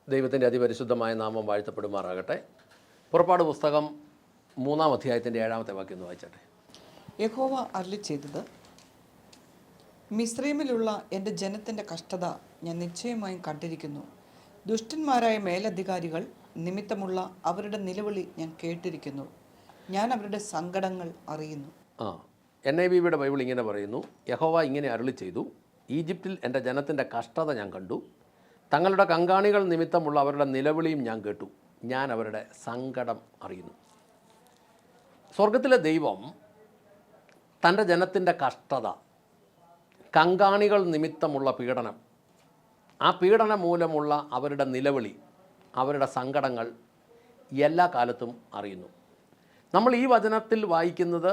ദൈവത്തിൻ്റെ അതിപരിശുദ്ധമായ നാമം വാഴ്ത്തപ്പെടുമാറാകട്ടെ. പുറപ്പാട് പുസ്തകം 3-ാം അധ്യായത്തിൻ്റെ 7-ാമത്തെ വാക്യം ഒന്ന് വായിച്ചട്ടെ. യഹോവ അരുളിച്ചെയ്തത്, മിസ്രയീമിലുള്ള എൻ്റെ ജനത്തിൻ്റെ കഷ്ടത ഞാൻ നിശ്ചയമായും കണ്ടിരിക്കുന്നു. ദുഷ്ടന്മാരായ മേലധികാരികൾ നിമിത്തമുള്ള അവരുടെ നിലവിളി ഞാൻ കേട്ടിരിക്കുന്നു. ഞാൻ അവരുടെ സങ്കടങ്ങൾ അറിയുന്നു. NIV ബൈബിൾ ഇങ്ങനെ പറയുന്നു, യഹോവ ഇങ്ങനെ അരുളി ചെയ്തു, ഈജിപ്തിൽ എൻ്റെ ജനത്തിൻ്റെ കഷ്ടത ഞാൻ കണ്ടു. തങ്ങളുടെ കങ്കാണികൾ നിമിത്തമുള്ള അവരുടെ നിലവിളിയും ഞാൻ കേട്ടു. ഞാൻ അവരുടെ സങ്കടം അറിയുന്നു. സ്വർഗത്തിലെ ദൈവം തൻ്റെ ജനത്തിൻ്റെ കഷ്ടത, കങ്കാണികൾ നിമിത്തമുള്ള പീഡനം, ആ പീഡനം മൂലമുള്ള അവരുടെ നിലവിളി, അവരുടെ സങ്കടങ്ങൾ എല്ലാ കാലത്തും അറിയുന്നു. നമ്മൾ ഈ വചനത്തിൽ വായിക്കുന്നത്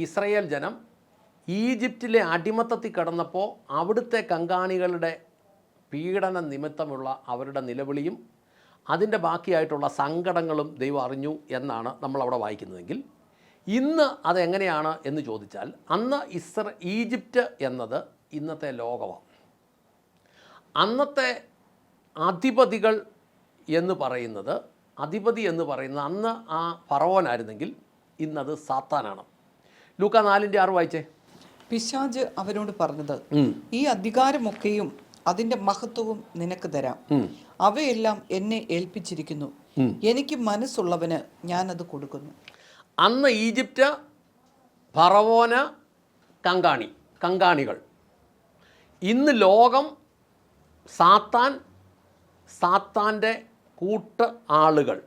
ഇസ്രയേൽ ജനം ഈജിപ്തിലെ അടിമത്തത്തിൽ കിടന്നപ്പോൾ അവിടുത്തെ കങ്കാണികളുടെ പീഡന നിമിത്തമുള്ള അവരുടെ നിലവിളിയും അതിൻ്റെ ബാക്കിയായിട്ടുള്ള സങ്കടങ്ങളും ദൈവം അറിഞ്ഞു എന്നാണ് നമ്മളവിടെ വായിക്കുന്നതെങ്കിൽ, ഇന്ന് അതെങ്ങനെയാണ് എന്ന് ചോദിച്ചാൽ, അന്ന് ഈജിപ്റ്റ് എന്നത് ഇന്നത്തെ ലോകമാണ്. അന്നത്തെ അധിപതി എന്ന് പറയുന്നത് അന്ന് ആ ഫറവോനായിരുന്നെങ്കിൽ ഇന്നത് സാത്താനാണ്. ലൂക്ക 4:6 വായിച്ചേ. പിശാച് അവരോട് പറഞ്ഞത്, ഈ അധികാരമൊക്കെയും അതിൻ്റെ മഹത്വവും നിനക്ക് തരാം. അവയെല്ലാം എന്നെ ഏൽപ്പിച്ചിരിക്കുന്നു. എനിക്ക് മനസ്സുള്ളവന് ഞാനത് കൊടുക്കുന്നു. അന്ന് ഈജിപ്റ്റ്, ഫറവോന്, കങ്കാണികൾ. ഇന്ന് ലോകം സാത്താൻ്റെ കൂട്ട് ആളുകൾ.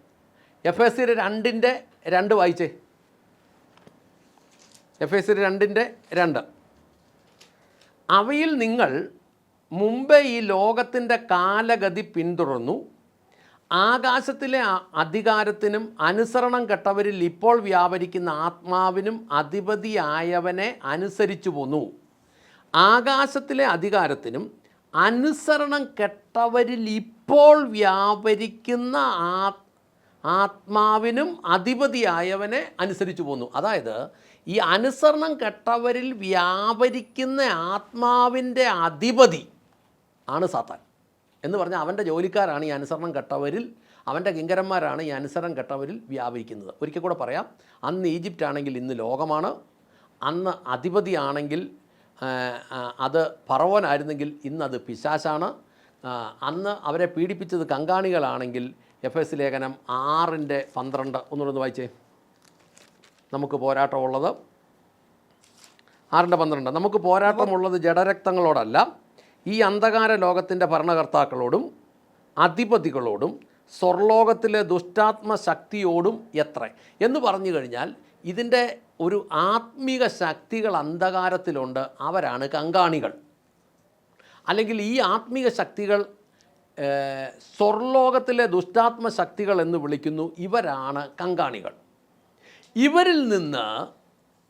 എഫേസ്യർ 2:2 വായിച്ചേ. എഫേസ്യർ 2:2. അവയിൽ നിങ്ങൾ മുമ്പേ ഈ ലോകത്തിൻ്റെ കാലഗതി പിന്തുടർന്നു. ആകാശത്തിലെ അധികാരത്തിനും അനുസരണം കെട്ടവരിൽ ഇപ്പോൾ വ്യാപരിക്കുന്ന ആത്മാവിനും അധിപതിയായവനെ അനുസരിച്ചു പോന്നു. ആകാശത്തിലെ അധികാരത്തിനും അനുസരണം കെട്ടവരിൽ ഇപ്പോൾ വ്യാപരിക്കുന്ന ആത്മാവിനും അധിപതിയായവനെ അനുസരിച്ചു പോന്നു. അതായത് ഈ അനുസരണം കെട്ടവരിൽ വ്യാപരിക്കുന്ന ആത്മാവിൻ്റെ അധിപതി ആണ് സാത്താൻ. എന്ന് പറഞ്ഞാൽ അവൻ്റെ ജോലിക്കാരാണ് ഈ അനുസരണം കെട്ടവരിൽ, അവൻ്റെ കിങ്കരന്മാരാണ് ഈ അനുസരണം കെട്ടവരിൽ വ്യാപരിക്കുന്നത്. ഒരിക്കൽ കൂടെ പറയാം, അന്ന് ഈജിപ്റ്റ് ആണെങ്കിൽ ഇന്ന് ലോകമാണ്. അന്ന് അധിപതിയാണെങ്കിൽ അത് ഫറവോനായിരുന്നെങ്കിൽ ഇന്നത് പിശാചാണ്. അന്ന് അവരെ പീഡിപ്പിച്ചത് കങ്കാണികളാണെങ്കിൽ എഫേസ് ലേഖനം 6:12 ഒന്നുകൂടെ വായിച്ചേ. നമുക്ക് പോരാട്ടമുള്ളത് 6:12. നമുക്ക് പോരാട്ടമുള്ളത് ജഡരക്തങ്ങളോടല്ല, ഈ അന്ധകാര ലോകത്തിൻ്റെ ഭരണകർത്താക്കളോടും അധിപതികളോടും സ്വർലോകത്തിലെ ദുഷ്ടാത്മ ശക്തിയോടും എത്ര എന്ന് പറഞ്ഞു കഴിഞ്ഞാൽ, ഇതിൻ്റെ ഒരു ആത്മീക ശക്തികൾ അന്ധകാരത്തിലുണ്ട്. അവരാണ് കങ്കാണികൾ. അല്ലെങ്കിൽ ഈ ആത്മീക ശക്തികൾ സ്വർലോകത്തിലെ ദുഷ്ടാത്മ ശക്തികൾ എന്ന് വിളിക്കുന്നു. ഇവരാണ് കങ്കാണികൾ. ഇവരിൽ നിന്ന്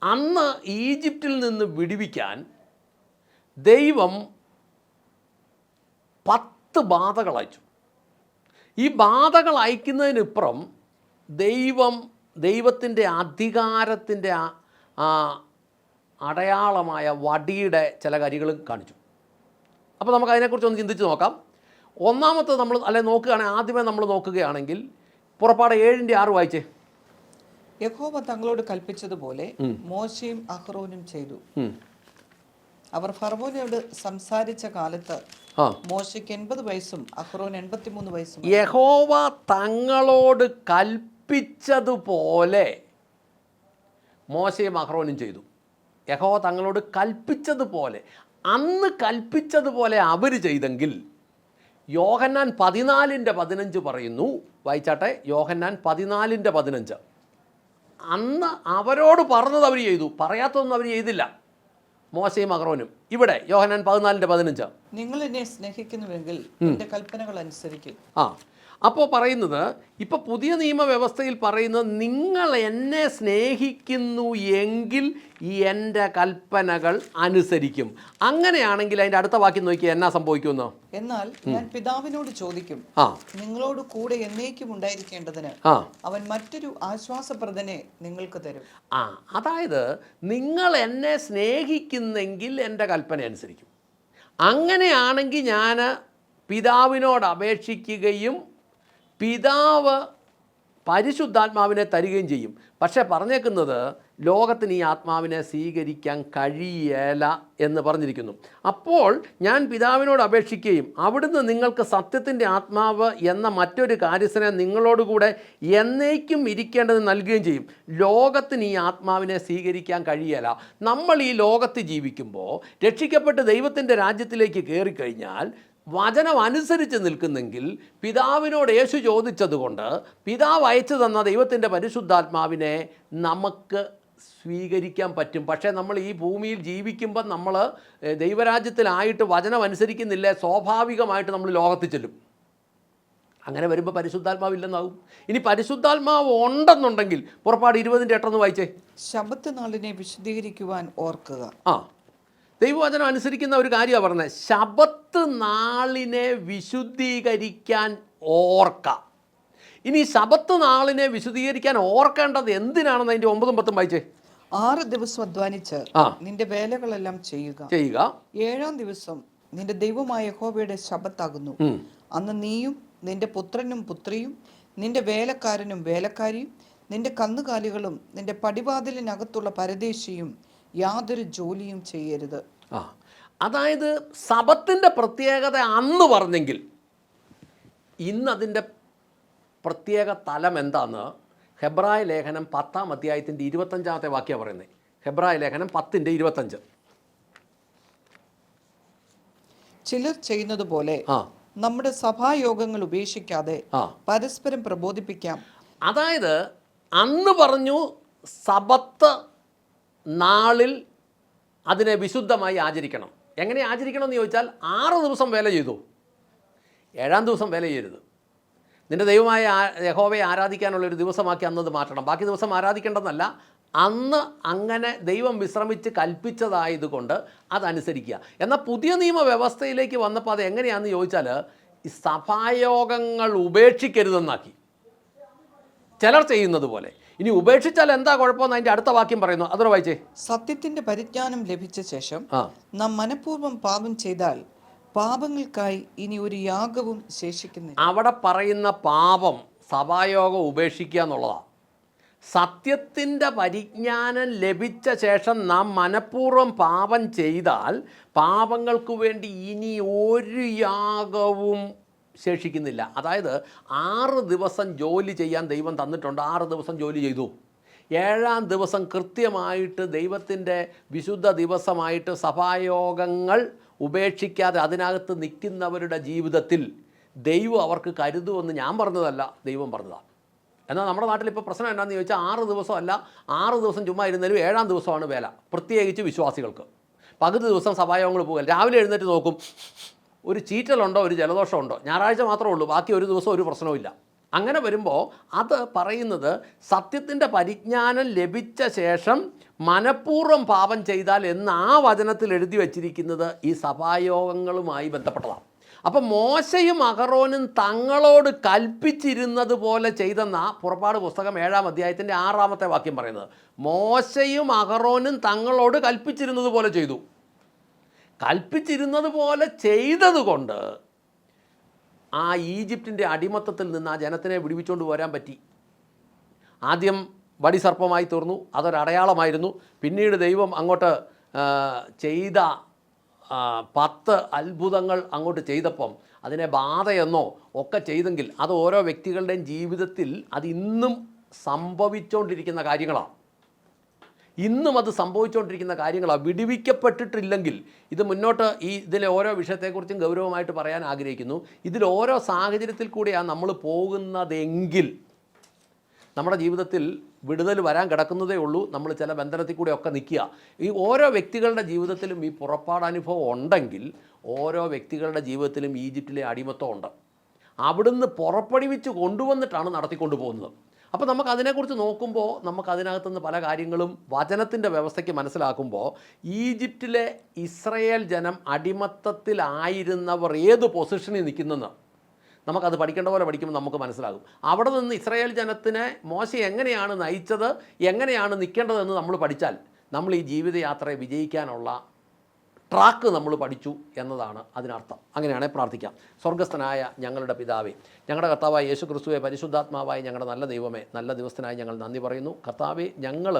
അന്ന് ഈജിപ്തിൽ നിന്ന് വിടുവിക്കാൻ ദൈവം 10 ബാധകൾ അയച്ചു. ഈ ബാധകൾ അയക്കുന്നതിനിപ്പുറം ദൈവത്തിൻ്റെ അധികാരത്തിൻ്റെ അടയാളമായ വടിയുടെ ചില കാര്യങ്ങളും കാണിച്ചു. അപ്പോൾ നമുക്ക് അതിനെക്കുറിച്ച് ഒന്ന് ചിന്തിച്ച് നോക്കാം. ഒന്നാമത്തത് ആദ്യമേ നമ്മൾ നോക്കുകയാണെങ്കിൽ പുറപ്പാട് 7:6 വായിച്ചേ. യഹോവ തങ്ങളോട് കൽപ്പിച്ചതുപോലെ മോശയും അഹ്റോനും ചെയ്തു. അവർ ഫറവോനോട് സംസാരിച്ച കാലത്ത് മോശയ്ക്ക് 80 വയസ്സും അഹ്റോന് 83 വയസ്സും. യഹോവ തങ്ങളോട് കൽപ്പിച്ചതുപോലെ മോശയും അഹ്റോനും ചെയ്തു. യഹോവ തങ്ങളോട് കൽപ്പിച്ചതുപോലെ, അന്ന് കൽപ്പിച്ചതുപോലെ അവർ ചെയ്തെങ്കിൽ, യോഹന്നാൻ 14:15 പറയുന്നു. വായിച്ചാട്ടെ. യോഹന്നാൻ 14:15. അന്ന് അവരോട് പറഞ്ഞത് അവർ ചെയ്തു, പറയാത്തതൊന്നും അവർ ചെയ്തില്ല, മോശയും അഹ്റോനും. ഇവിടെ യോഹന്നാൻ 14:15, നിങ്ങൾ എന്നെ സ്നേഹിക്കുന്നുവെങ്കിൽ എൻ്റെ കൽപ്പനകൾ അനുസരിക്കും. അപ്പോൾ പറയുന്നത്, ഇപ്പോൾ പുതിയ നിയമവ്യവസ്ഥയിൽ പറയുന്നത്, നിങ്ങൾ എന്നെ സ്നേഹിക്കുന്നു എങ്കിൽ എൻ്റെ കൽപ്പനകൾ അനുസരിക്കും. അങ്ങനെയാണെങ്കിൽ അതിൻ്റെ അടുത്ത വാക്യം നോക്കിയാൽ എന്നാ സംഭവിക്കുമെന്ന്. എന്നാൽ ഞാൻ പിതാവിനോട് ചോദിക്കും, നിങ്ങളോട് കൂടെ എന്നേക്കും ഉണ്ടായിരിക്കേണ്ടതിന് അവൻ മറ്റൊരു ആശ്വാസപ്രദനെ നിങ്ങൾക്ക് തരും. അതായത് നിങ്ങൾ എന്നെ സ്നേഹിക്കുന്നെങ്കിൽ എൻ്റെ കൽപ്പന അനുസരിക്കും. അങ്ങനെയാണെങ്കിൽ ഞാൻ പിതാവിനോട് അപേക്ഷിക്കുകയും പിതാവ് പരിശുദ്ധാത്മാവിനെ തരികയും ചെയ്യും. പക്ഷേ പറഞ്ഞേക്കുന്നത് ലോകത്തിന് ഈ ആത്മാവിനെ സ്വീകരിക്കാൻ കഴിയേല എന്ന് പറഞ്ഞിരിക്കുന്നു. അപ്പോൾ ഞാൻ പിതാവിനോട് അപേക്ഷിക്കുകയും അവിടുന്ന് നിങ്ങൾക്ക് സത്യത്തിൻ്റെ ആത്മാവ് എന്ന മറ്റൊരു കാര്യസ്ഥനെ നിങ്ങളോടുകൂടെ എന്നേക്കും ഇരിക്കേണ്ടത് നൽകുകയും ചെയ്യും. ലോകത്തിന് ഈ ആത്മാവിനെ സ്വീകരിക്കാൻ കഴിയേല. നമ്മൾ ഈ ലോകത്ത് ജീവിക്കുമ്പോൾ രക്ഷിക്കപ്പെട്ട് ദൈവത്തിൻ്റെ രാജ്യത്തിലേക്ക് കയറിക്കഴിഞ്ഞാൽ വചനം അനുസരിച്ച് നിൽക്കുന്നെങ്കിൽ പിതാവിനോട് യേശു ചോദിച്ചതുകൊണ്ട് പിതാവ് അയച്ചു തന്ന ദൈവത്തിൻ്റെ പരിശുദ്ധാത്മാവിനെ നമുക്ക് സ്വീകരിക്കാൻ പറ്റും. പക്ഷേ നമ്മൾ ഈ ഭൂമിയിൽ ജീവിക്കുമ്പോൾ നമ്മൾ ദൈവരാജ്യത്തിലായിട്ട് വചനം അനുസരിക്കുന്നില്ല, സ്വാഭാവികമായിട്ട് നമ്മൾ ലോകത്തിൽ ചെല്ലും. അങ്ങനെ വരുമ്പോൾ പരിശുദ്ധാത്മാവില്ലെന്നാവും. ഇനി പരിശുദ്ധാത്മാവ് ഉണ്ടെന്നുണ്ടെങ്കിൽ പുറപ്പാട് 20:8 വായിച്ചേ. ശബ്ബത്ത് നാളിനെ വിശുദ്ധീകരിക്കുവാൻ ഓർക്കുക. ദൈവവചനം അനുസരിക്കുന്ന ഒരു കാര്യമാണ് പറഞ്ഞത്. ശബത്ത് നാളിനെ വിശുദ്ധീകരിക്കാൻ ഓർക്കാം. ഇനി ശബത്ത് നാളിനെ വിശുദ്ധീകരിക്കാൻ ഓർക്കേണ്ടത് എന്തിനാണെന്ന് അതിൻ്റെ 9ഉം 10ഉം വായിച്ചേ. 6 ദിവസം അധ്വാനിച്ച് നിന്റെ വേലകളെല്ലാം ചെയ്യുക. 7-ാം ദിവസം നിന്റെ ദൈവമായ യഹോവയുടെ ശബത്താകുന്നു. അന്ന് നീയും നിന്റെ പുത്രനും പുത്രിയും നിന്റെ വേലക്കാരനും വേലക്കാരിയും നിന്റെ കന്നുകാലികളും നിന്റെ പടിവാതിലിനകത്തുള്ള പരദേശിയും യാതൊരു ജോലിയും ചെയ്യരുത്. അതായത് സബത്തിൻ്റെ പ്രത്യേകത അന്ന് പറഞ്ഞെങ്കിൽ ഇന്നതിൻ്റെ പ്രത്യേക തലം എന്താന്ന് ഹെബ്രായ ലേഖനം 10-ാം അധ്യായത്തിൻ്റെ 25-ാമത്തെ വാക്യം പറയുന്നത്. ഹെബ്രായ ലേഖനം 10:25. ചിലർ ചെയ്യുന്നത് പോലെ നമ്മുടെ സഭായോഗങ്ങൾ ഉപേക്ഷിക്കാതെ പരസ്പരം പ്രബോധിപ്പിക്കാം. അതായത് അന്ന് പറഞ്ഞു സബത്ത് നാളിൽ അതിനെ വിശുദ്ധമായി ആചരിക്കണം. എങ്ങനെ ആചരിക്കണം എന്ന് ചോദിച്ചാൽ 6 ദിവസം വേല ചെയ്തു, 7-ാം ദിവസം വേല ചെയ്യരുത്. നിൻ്റെ ദൈവമായ യഹോവയെ ആരാധിക്കാനുള്ളൊരു ദിവസമാക്കി അന്നത് മാറ്റണം. ബാക്കി ദിവസം ആരാധിക്കേണ്ടതെന്നല്ല, അന്ന് അങ്ങനെ ദൈവം വിശ്രമിച്ച് കൽപ്പിച്ചതായതുകൊണ്ട് അതനുസരിക്കുക. എന്നാൽ പുതിയ നിയമ വ്യവസ്ഥയിലേക്ക് വന്നപ്പോൾ അത് എങ്ങനെയാണെന്ന് ചോദിച്ചാൽ ഈ സഭായോഗങ്ങൾ ഉപേക്ഷിക്കരുതെന്നാക്കി, ചിലർ ചെയ്യുന്നത് പോലെ. ഇനി ഉപേക്ഷിച്ചാൽ എന്താ കുഴപ്പമെന്ന് അതിൻ്റെ അടുത്ത വാക്യം പറയുന്നു. അതൊരു വായിച്ചേ. സത്യത്തിന്റെ പരിജ്ഞാനം ലഭിച്ച ശേഷം നാം മനഃപൂർവ്വം പാപം ചെയ്താൽ പാപങ്ങൾക്കായി ഇനി ഒരു യാഗവും ശേഷിക്കുന്നില്ല. അവിടെ പറയുന്ന പാപം സഭായോഗം ഉപേക്ഷിക്കുക എന്നുള്ളതാണ്. സത്യത്തിൻ്റെ പരിജ്ഞാനം ലഭിച്ച ശേഷം നാം മനഃപൂർവ്വം പാപം ചെയ്താൽ പാപങ്ങൾക്ക് വേണ്ടി ഇനി ഒരു യാഗവും ശേഷിക്കുന്നില്ല. അതായത് 6 ദിവസം ജോലി ചെയ്യാൻ ദൈവം തന്നിട്ടുണ്ട്. 6 ദിവസം ജോലി ചെയ്തു. 7-ാം ദിവസം കൃത്യമായിട്ട് ദൈവത്തിൻ്റെ വിശുദ്ധ ദിവസമായിട്ട് സഭായോഗങ്ങൾ ഉപേക്ഷിക്കാതെ അതിനകത്ത് നിൽക്കുന്നവരുടെ ജീവിതത്തിൽ ദൈവം അവർക്ക് കരുതുമെന്ന് ഞാൻ പറഞ്ഞതല്ല, ദൈവം പറഞ്ഞതാണ്. എന്നാൽ നമ്മുടെ നാട്ടിൽ ഇപ്പോൾ പ്രശ്നം എന്താണെന്ന് ചോദിച്ചാൽ 6 ദിവസമല്ല, 6 ദിവസം ചുമ്മാ ഇരുന്നാലും 7-ാം ദിവസമാണ് വേല, പ്രത്യേകിച്ച് വിശ്വാസികൾക്ക്. പകുതി ദിവസം സഭായോഗങ്ങൾ പോകൽ. രാവിലെ എഴുന്നേറ്റ് നോക്കും, ഒരു ചീറ്റലുണ്ടോ, ഒരു ജലദോഷമുണ്ടോ, ഞായറാഴ്ച മാത്രമേ ഉള്ളൂ, ബാക്കി ഒരു ദിവസം ഒരു പ്രശ്നവുമില്ല. അങ്ങനെ വരുമ്പോൾ അത് പറയുന്നത് സത്യത്തിൻ്റെ പരിജ്ഞാനം ലഭിച്ച ശേഷം മനഃപൂർവ്വം പാപം ചെയ്താൽ എന്ന് ആ വചനത്തിൽ എഴുതി വച്ചിരിക്കുന്നത് ഈ സഭായോഗങ്ങളുമായി ബന്ധപ്പെട്ടതാണ്. അപ്പം മോശയും അഹറോനും തങ്ങളോട് കൽപ്പിച്ചിരുന്നത് പോലെ ചെയ്തെന്ന പുറപ്പാട് പുസ്തകം 7-ാം അധ്യായത്തിൻ്റെ 6-ാമത്തെ വാക്യം പറയുന്നത്. മോശയും അഹറോനും തങ്ങളോട് കൽപ്പിച്ചിരുന്നത് പോലെ ചെയ്തു. കൽപ്പിച്ചിരുന്നത് പോലെ ചെയ്തതുകൊണ്ട് ആ ഈജിപ്തിൻ്റെ അടിമത്തത്തിൽ നിന്ന് ആ ജനത്തിനെ വിടുവിച്ചുകൊണ്ട് വരാൻ പറ്റി. ആദ്യം വടി സർപ്പമായി തീർന്നു, അതൊരടയാളമായിരുന്നു. പിന്നീട് ദൈവം അങ്ങോട്ട് ചെയ്ത 10 അത്ഭുതങ്ങൾ അങ്ങോട്ട് ചെയ്തപ്പം അതിനെ ബാധയെന്നോ ഒക്കെ ചെയ്തെങ്കിൽ അത് ഓരോ വ്യക്തികളുടെയും ജീവിതത്തിൽ അത് ഇന്നും സംഭവിച്ചുകൊണ്ടിരിക്കുന്ന കാര്യങ്ങളാണ്. ഇന്നും അത് സംഭവിച്ചുകൊണ്ടിരിക്കുന്ന കാര്യങ്ങളാണ്. വിടുവിക്കപ്പെട്ടിട്ടില്ലെങ്കിൽ ഇത് മുന്നോട്ട് ഇതിലെ ഓരോ വിഷയത്തെക്കുറിച്ചും ഗൗരവമായിട്ട് പറയാൻ ആഗ്രഹിക്കുന്നു. ഇതിൽ ഓരോ സാഹചര്യത്തിൽ കൂടിയാണ് നമ്മൾ പോകുന്നതെങ്കിൽ നമ്മുടെ ജീവിതത്തിൽ വിടുതൽ വരാൻ കിടക്കുന്നതേ ഉള്ളൂ. നമ്മൾ ചില ബന്ധനത്തിൽ കൂടെയൊക്കെ നിൽക്കുക. ഈ ഓരോ വ്യക്തികളുടെ ജീവിതത്തിലും ഈ പുറപ്പാടനുഭവം ഉണ്ടെങ്കിൽ ഓരോ വ്യക്തികളുടെ ജീവിതത്തിലും ഈജിപ്തിലെ അടിമത്തം ഉണ്ട്. അവിടുന്ന് പുറപ്പെടുവിച്ച് കൊണ്ടുവന്നിട്ടാണ് നടത്തിക്കൊണ്ടു പോകുന്നത്. അപ്പോൾ നമുക്ക് അതിനെക്കുറിച്ച് നോക്കുമ്പോൾ നമുക്ക് അതിനകത്തുനിന്ന് പല കാര്യങ്ങളും വചനത്തിൻ്റെ വ്യവസ്ഥയ്ക്ക് മനസ്സിലാക്കുമ്പോൾ ഈജിപ്തിലെ ഇസ്രയേൽ ജനം അടിമത്തത്തിലായിരുന്നവർ ഏത് പൊസിഷനിൽ നിൽക്കുന്നെന്ന് നമുക്കത് പഠിക്കേണ്ട പോലെ പഠിക്കുമ്പോൾ നമുക്ക് മനസ്സിലാകും. അവിടെ നിന്ന് ഇസ്രയേൽ ജനത്തിനെ മോശ എങ്ങനെയാണ് നയിച്ചത്, എങ്ങനെയാണ് നിൽക്കേണ്ടതെന്ന് നമ്മൾ പഠിച്ചാൽ നമ്മൾ ഈ ജീവിതയാത്രയെ വിജയിക്കാനുള്ള ട്രാക്ക് നമ്മൾ പഠിച്ചു എന്നതാണ് അതിനർത്ഥം. അങ്ങനെയാണെങ്കിൽ പ്രാർത്ഥിക്കാം. സ്വർഗ്ഗസ്ഥനായ ഞങ്ങളുടെ പിതാവേ, ഞങ്ങളുടെ കർത്താവായ യേശു ക്രിസ്തുവെ, പരിശുദ്ധാത്മാവായ ഞങ്ങളുടെ നല്ല ദൈവമേ, നല്ല ദിവസത്തിനായി ഞങ്ങൾ നന്ദി പറയുന്നു. കർത്താവേ, ഞങ്ങൾ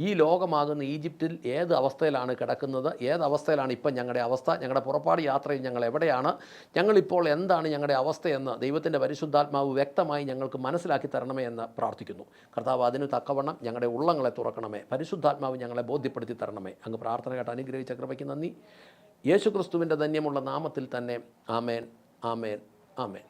ഈ ലോകമാകുന്ന ഈജിപ്തിൽ ഏത് അവസ്ഥയിലാണ് കിടക്കുന്നത്, ഏത് അവസ്ഥയിലാണ് ഇപ്പം ഞങ്ങളുടെ അവസ്ഥ, ഞങ്ങളുടെ പുറപ്പാട് യാത്രയിൽ ഞങ്ങൾ എവിടെയാണ്, ഞങ്ങളിപ്പോൾ എന്താണ് ഞങ്ങളുടെ അവസ്ഥയെന്ന് ദൈവത്തിൻ്റെ പരിശുദ്ധാത്മാവ് വ്യക്തമായി ഞങ്ങൾക്ക് മനസ്സിലാക്കി തരണമേ എന്ന് പ്രാർത്ഥിക്കുന്നു. കർത്താവ്, അതിന് തക്കവണ്ണം ഞങ്ങളുടെ ഉള്ളങ്ങളെ തുറക്കണമേ, പരിശുദ്ധാത്മാവ് ഞങ്ങളെ ബോധ്യപ്പെടുത്തി തരണമേ. അങ്ങ് പ്രാർത്ഥന കേട്ട് അനുഗ്രഹിച്ച കൃപയ്ക്ക് നന്ദി. യേശു ക്രിസ്തുവിൻ്റെ ധന്യമുള്ള നാമത്തിൽ തന്നെ. ആമേൻ, ആമേൻ, ആമേൻ.